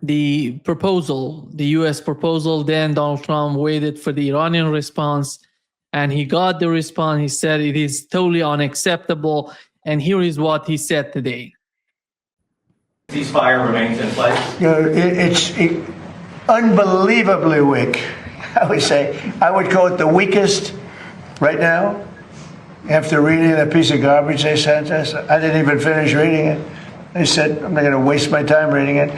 the proposal, the US proposal. Then Donald Trump waited for the Iranian response, and he got the response. He said it is totally unacceptable. And here is what he said today. Ceasefire remains in place. It's unbelievably weak. I would call it the weakest right now. After reading that piece of garbage they sent us, I didn't even finish reading it. They said, I'm not going to waste my time reading it.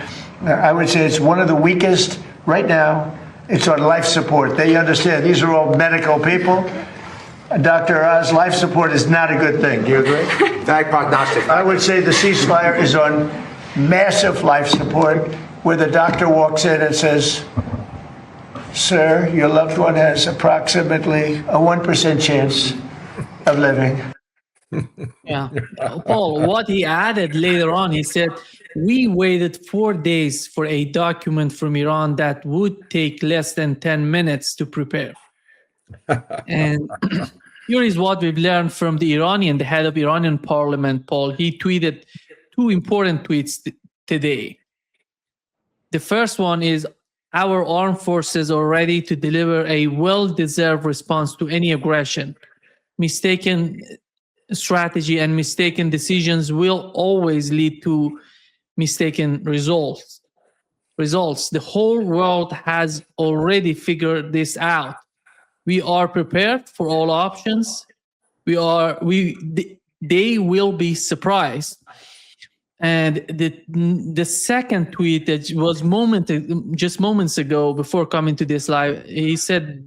I would say it's one of the weakest right now. It's on life support. They understand these are all medical people. Dr. Oz, life support is not a good thing. Do you agree? Bad prognostic. I would say the ceasefire is on massive life support, where the doctor walks in and says, sir, your loved one has approximately a 1% chance of living. Yeah. Paul, what he added later on, he said, we waited 4 days for a document from Iran that would take less than 10 minutes to prepare. And here is what we've learned from the head of Iranian parliament, Paul. He tweeted two important tweets today. The first one is, our armed forces are ready to deliver a well-deserved response to any aggression. Mistaken strategy and mistaken decisions will always lead to mistaken results. The whole world has already figured this out. We are prepared for all options. They will be surprised. And the second tweet that was just moments ago before coming to this live, he said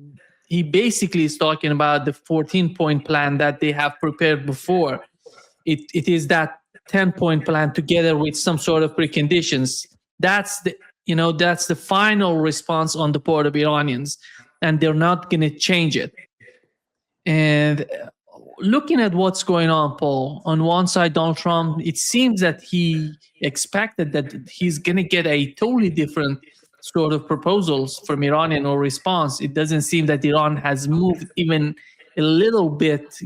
he basically is talking about the 14-point plan that they have prepared before. It is that 10-point plan together with some sort of preconditions. That's the final response on the part of Iranians, and they're not going to change it. And looking at what's going on, Paul, on one side, Donald Trump, it seems that he expected that he's going to get a totally different sort of proposals from Iranian or response. It doesn't seem that Iran has moved even a little bit,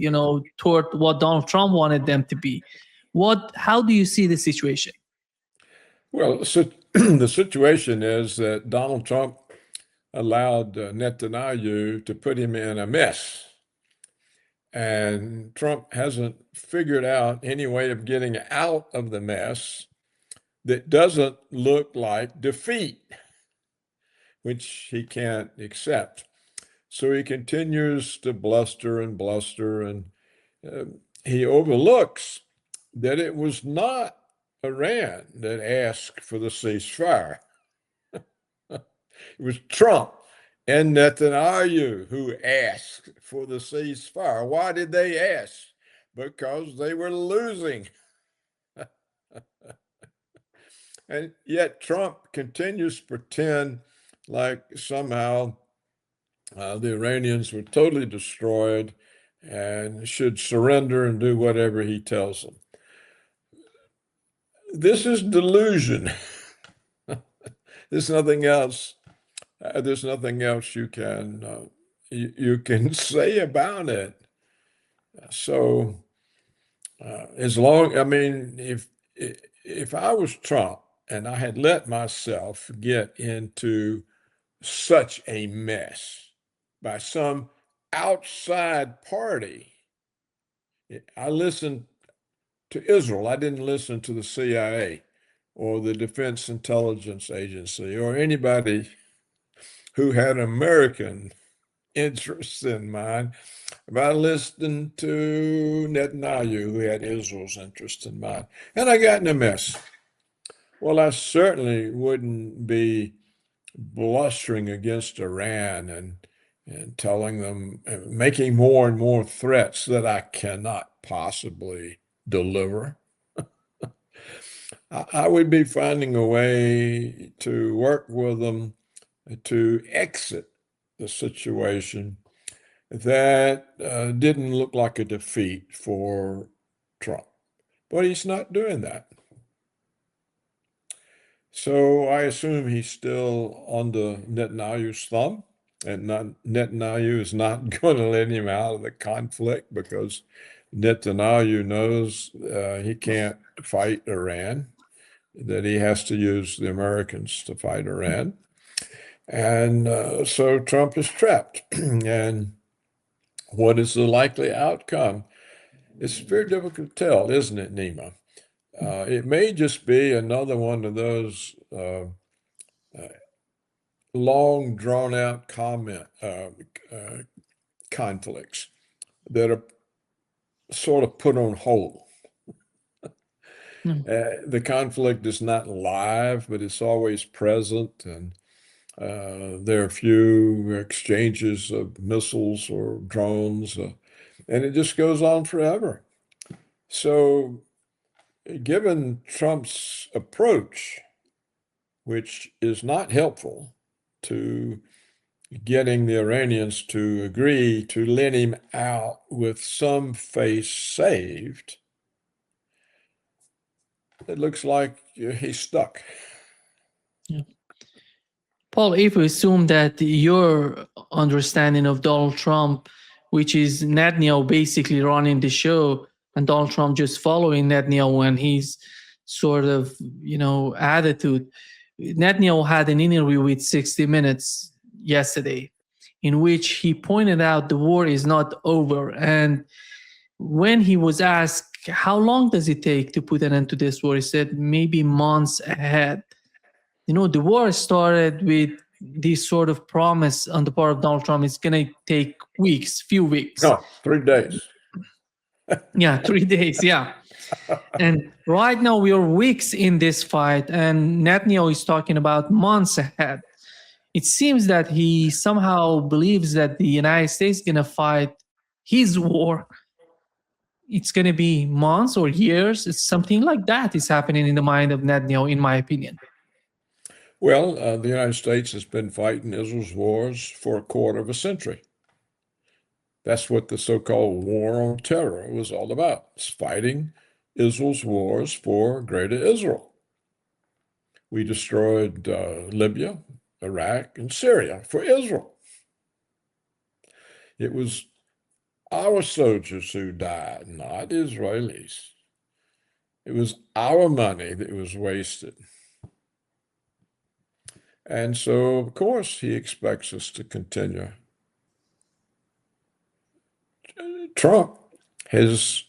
toward what Donald Trump wanted them to be. How do you see the situation? Well, so the situation is that Donald Trump allowed Netanyahu to put him in a mess. And Trump hasn't figured out any way of getting out of the mess that doesn't look like defeat, which he can't accept. So he continues to bluster, and he overlooks that it was not Iran that asked for the ceasefire. It was Trump and Netanyahu who asked for the ceasefire. Why did they ask? Because they were losing. And yet Trump continues to pretend like somehow the Iranians were totally destroyed and should surrender and do whatever he tells them. This is delusion. There's nothing else. There's nothing else you can say about it. So, if I was Trump and I had let myself get into such a mess by some outside party, I listened to Israel. I didn't listen to the CIA or the Defense Intelligence Agency or anybody who had American interests in mind. But I listened to Netanyahu, who had Israel's interest in mind. And I got in a mess. Well, I certainly wouldn't be blustering against Iran and telling them, making more and more threats that I cannot possibly deliver. I would be finding a way to work with them to exit the situation that didn't look like a defeat for Trump. But he's not doing that. So I assume he's still under Netanyahu's thumb, and Netanyahu is not going to let him out of the conflict because Netanyahu knows he can't fight Iran. that he has to use the Americans to fight Iran. And so Trump is trapped. And what is the likely outcome? It's very difficult to tell, isn't it, Nima? It may just be another one of those long, drawn-out conflicts that are sort of put on hold. The conflict is not live, but it's always present, and there are a few exchanges of missiles or drones, and it just goes on forever. So, given Trump's approach, which is not helpful to getting the Iranians to agree to let him out with some face saved, it looks like he's stuck. Yeah. Paul, if we assume that your understanding of Donald Trump, which is Netanyahu basically running the show and Donald Trump just following Netanyahu and his sort of, attitude. Netanyahu had an interview with 60 Minutes yesterday in which he pointed out the war is not over. And when he was asked, how long does it take to put an end to this war? He said, maybe months ahead. The war started with this sort of promise on the part of Donald Trump. It's going to take few weeks. No, 3 days. Yeah, 3 days. Yeah. And right now we are weeks in this fight, and Netanyahu is talking about months ahead. It seems that he somehow believes that the United States is going to fight his war. It's going to be months or years. It's something like that is happening in the mind of Netanyahu, in my opinion. Well, the United States has been fighting Israel's wars for a quarter of a century. That's what the so-called war on terror was all about. It's fighting Israel's wars for Greater Israel. We destroyed Libya, Iraq, and Syria for Israel. It was our soldiers who died, not Israelis. It was our money that was wasted. And so, of course, he expects us to continue. Trump has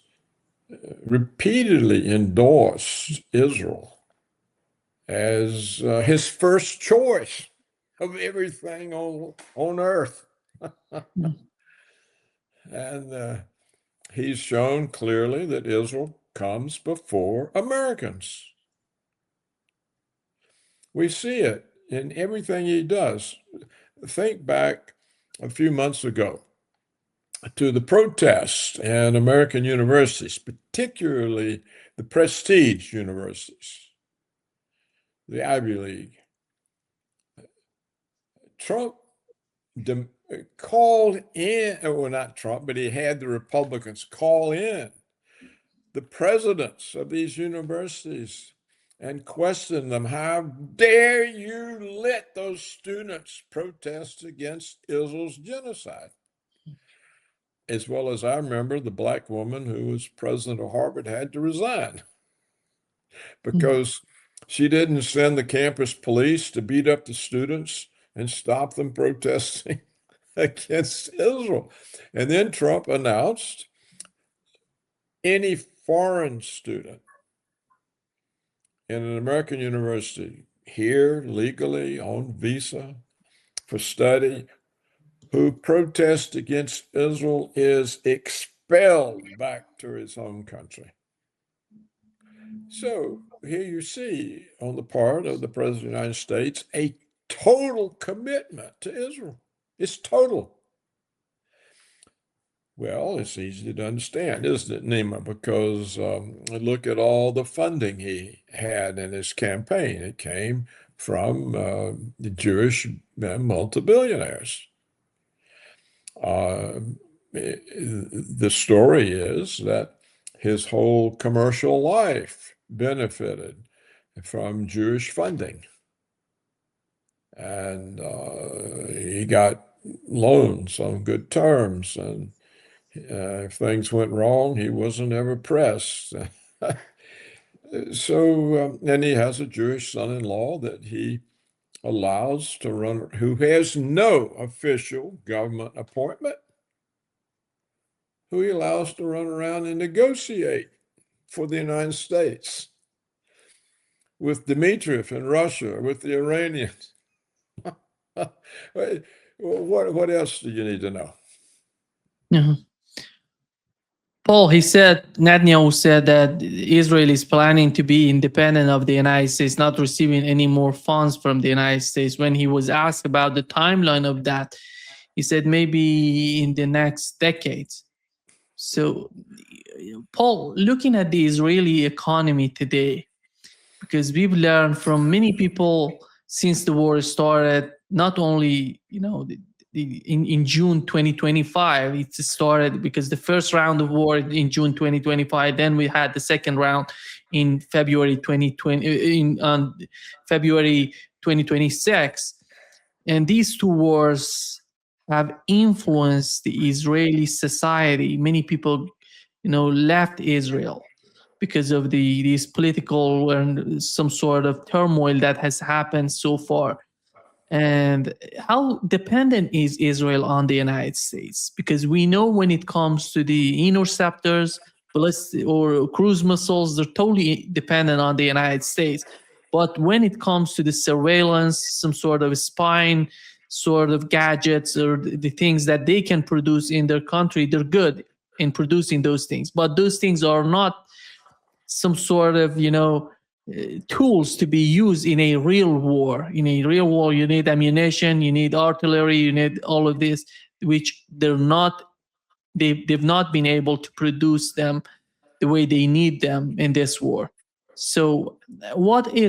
repeatedly endorsed Israel as his first choice of everything on earth. And he's shown clearly that Israel comes before Americans. We see it in everything he does. Think back a few months ago to the protests in American universities, particularly the prestige universities, the Ivy League. Trump called in, well, not Trump, but he had the Republicans call in the presidents of these universities and question them. How dare you let those students protest against Israel's genocide? As well as I remember, the black woman who was president of Harvard had to resign because she didn't send the campus police to beat up the students and stop them protesting against Israel. And then Trump announced any foreign student in an American university here legally on visa for study who protests against Israel is expelled back to his home country. So here you see on the part of the President of the United States a total commitment to Israel. It's total. Well, it's easy to understand, isn't it, Nima? Because look at all the funding he had in his campaign. It came from the Jewish multi-billionaires. The story is that his whole commercial life benefited from Jewish funding. And he got loans on good terms. And if things went wrong, he wasn't ever pressed. And he has a Jewish son-in-law that he allows to run, who has no official government appointment, who he allows to run around and negotiate for the United States with Dmitriev in Russia, with the Iranians. What else do you need to know? Yeah. Paul, Netanyahu said that Israel is planning to be independent of the United States, not receiving any more funds from the United States. When he was asked about the timeline of that, he said maybe in the next decades. So, Paul, looking at the Israeli economy today, because we've learned from many people since the war started, not only, in June 2025, it started because the first round of war in June 2025, then we had the second round in February 2020, on February 2026. And these two wars have influenced the Israeli society. Many people, left Israel because of these political and some sort of turmoil that has happened so far. And how dependent is Israel on the United States? Because we know when it comes to the interceptors, ballistic or cruise missiles, they're totally dependent on the United States. But when it comes to the surveillance, some sort of spying sort of gadgets or the things that they can produce in their country, they're good in producing those things. But those things are not some sort of, tools to be used in a real war. In a real war, you need ammunition, you need artillery, you need all of this, which they've not been able to produce them the way they need them in this war. So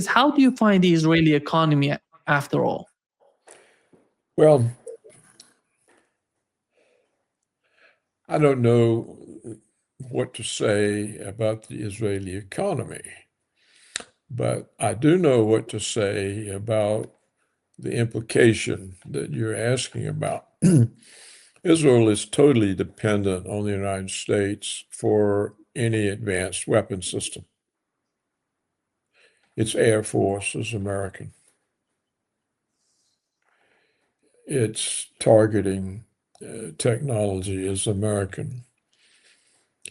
how do you find the Israeli economy after all? Well, I don't know what to say about the Israeli economy, but I do know what to say about the implication that you're asking about. Israel is totally dependent on the United States for any advanced weapon system. Its Air Force is American. Its targeting technology is American.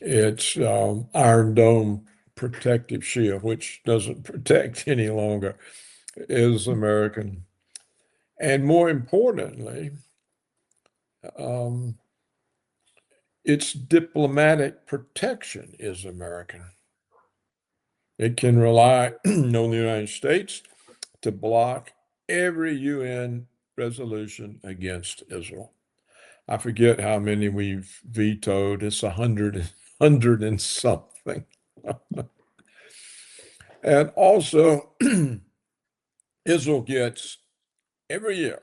Its Iron Dome protective shield, which doesn't protect any longer, is American. And more importantly, its diplomatic protection is American. It can rely on the United States to block every UN resolution against Israel. I forget how many we've vetoed. It's 100 and something. And also, Israel gets every year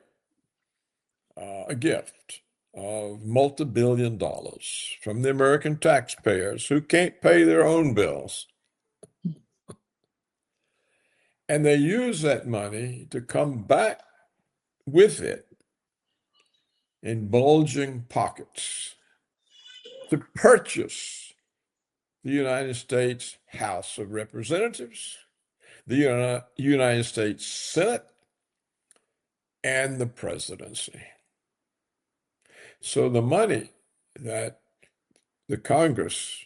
a gift of multi-billion dollars from the American taxpayers who can't pay their own bills. And they use that money to come back with it in bulging pockets to purchase the United States House of Representatives, the United States Senate, and the presidency. So the money that the Congress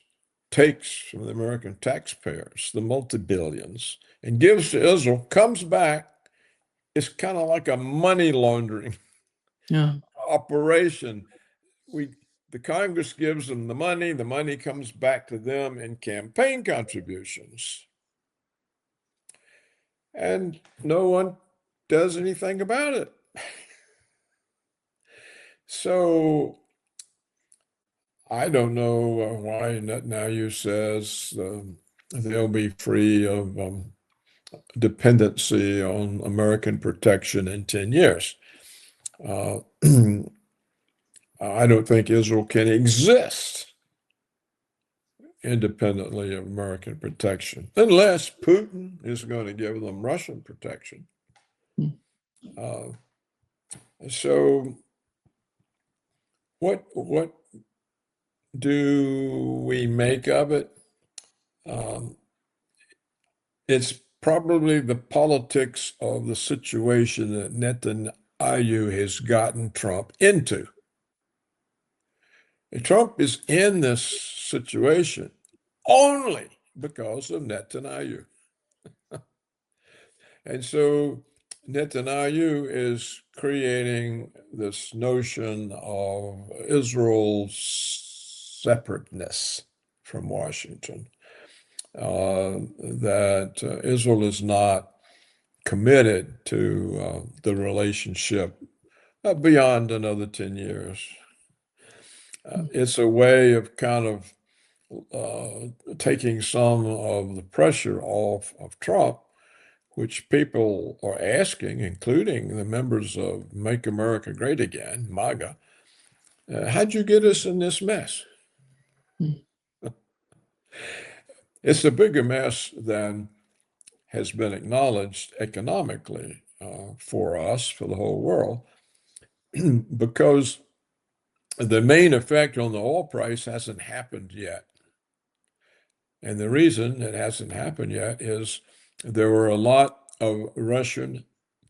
takes from the American taxpayers, the multi-billions, and gives to Israel comes back. It's kind of like a money laundering operation. The Congress gives them the money comes back to them in campaign contributions. And no one does anything about it. So I don't know why Netanyahu says they'll be free of dependency on American protection in 10 years. I don't think Israel can exist independently of American protection unless Putin is going to give them Russian protection. So what do we make of it? It's probably the politics of the situation that Netanyahu has gotten Trump into. And Trump is in this situation only because of Netanyahu. And so Netanyahu is creating this notion of Israel's separateness from Washington, that Israel is not committed to the relationship beyond another 10 years. It's a way of kind of taking some of the pressure off of Trump, which people are asking, including the members of Make America Great Again, MAGA. How'd you get us in this mess? It's a bigger mess than has been acknowledged economically for us, for the whole world, because the main effect on the oil price hasn't happened yet. And the reason it hasn't happened yet is there were a lot of Russian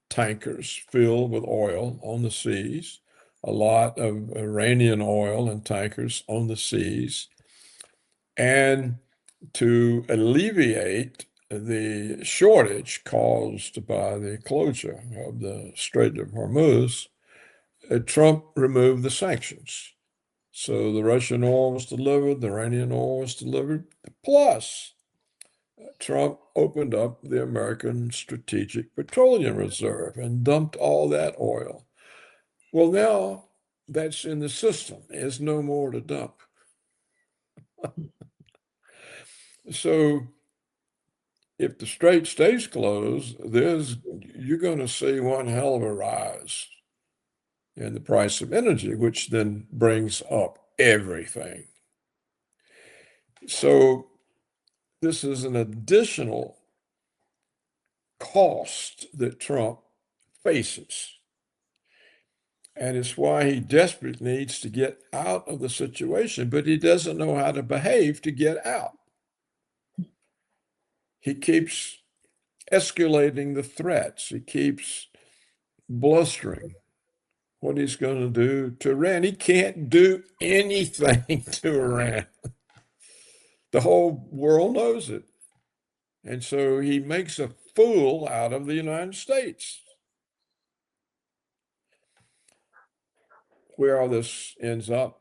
tankers filled with oil on the seas, a lot of Iranian oil and tankers on the seas. And to alleviate the shortage caused by the closure of the Strait of Hormuz, Trump removed the sanctions. So the Russian oil was delivered, the Iranian oil was delivered, plus Trump opened up the American Strategic Petroleum Reserve and dumped all that oil. Well, now that's in the system. There's no more to dump. So if the strait stays closed, you're going to see one hell of a rise in the price of energy, which then brings up everything. So this is an additional cost that Trump faces. And it's why he desperately needs to get out of the situation, but he doesn't know how to behave to get out. He keeps escalating the threats. He keeps blustering what he's going to do to Iran. He can't do anything to Iran. The whole world knows it. And so he makes a fool out of the United States. Where all this ends up,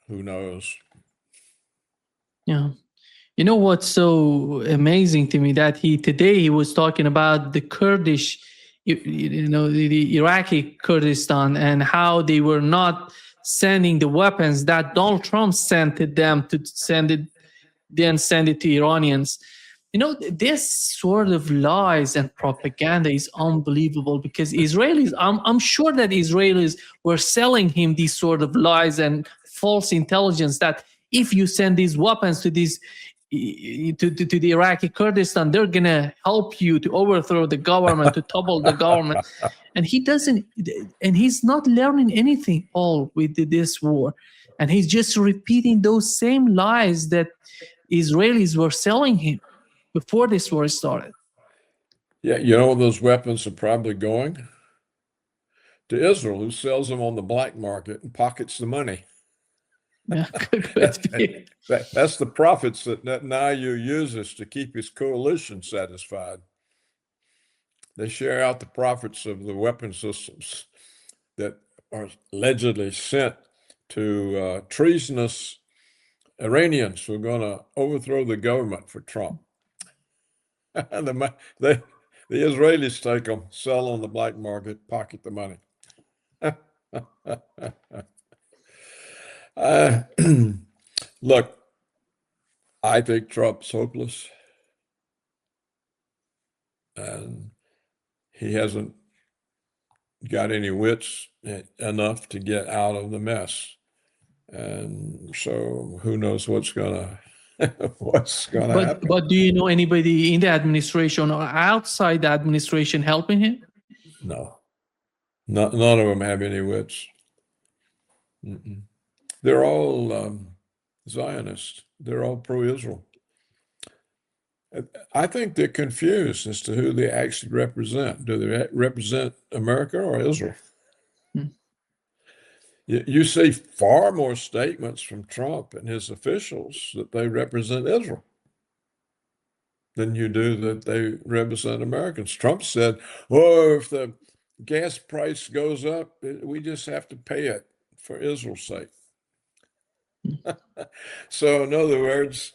who knows? Yeah. You know what's so amazing to me that today he was talking about the Kurdish, the Iraqi Kurdistan, and how they were not sending the weapons that Donald Trump sent to them to send it to Iranians. This sort of lies and propaganda is unbelievable, because Israelis, I'm sure that Israelis were selling him these sort of lies and false intelligence that if you send these weapons to the Iraqi Kurdistan, they're gonna help you to overthrow the government, to topple the government. And he's not learning anything all with this war, and he's just repeating those same lies that Israelis were selling him before this war started. Yeah, those weapons are probably going to Israel, who sells them on the black market and pockets the money. Yeah, could be. That's the profits that Netanyahu uses to keep his coalition satisfied. They share out the profits of the weapon systems that are allegedly sent to treasonous Iranians who are going to overthrow the government for Trump. The Israelis take them, sell on the black market, pocket the money. Look, I think Trump's hopeless, and he hasn't got any wits enough to get out of the mess. And so who knows what's going to happen. But do you know anybody in the administration or outside the administration helping him? No. None of them have any wits. They're all Zionists. They're all pro-Israel. I think they're confused as to who they actually represent. Do they represent America or Israel? Hmm. You see far more statements from Trump and his officials that they represent Israel than you do that they represent Americans. Trump said, "Oh, if the gas price goes up, we just have to pay it for Israel's sake." So, in other words,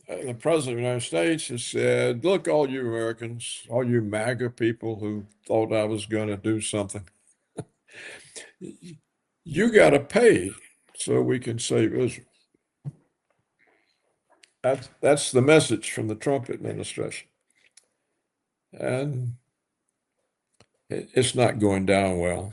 the president of the United States has said, "Look, all you Americans, all you MAGA people who thought I was going to do something, you got to pay so we can save Israel." That's the message from the Trump administration. And it's not going down well.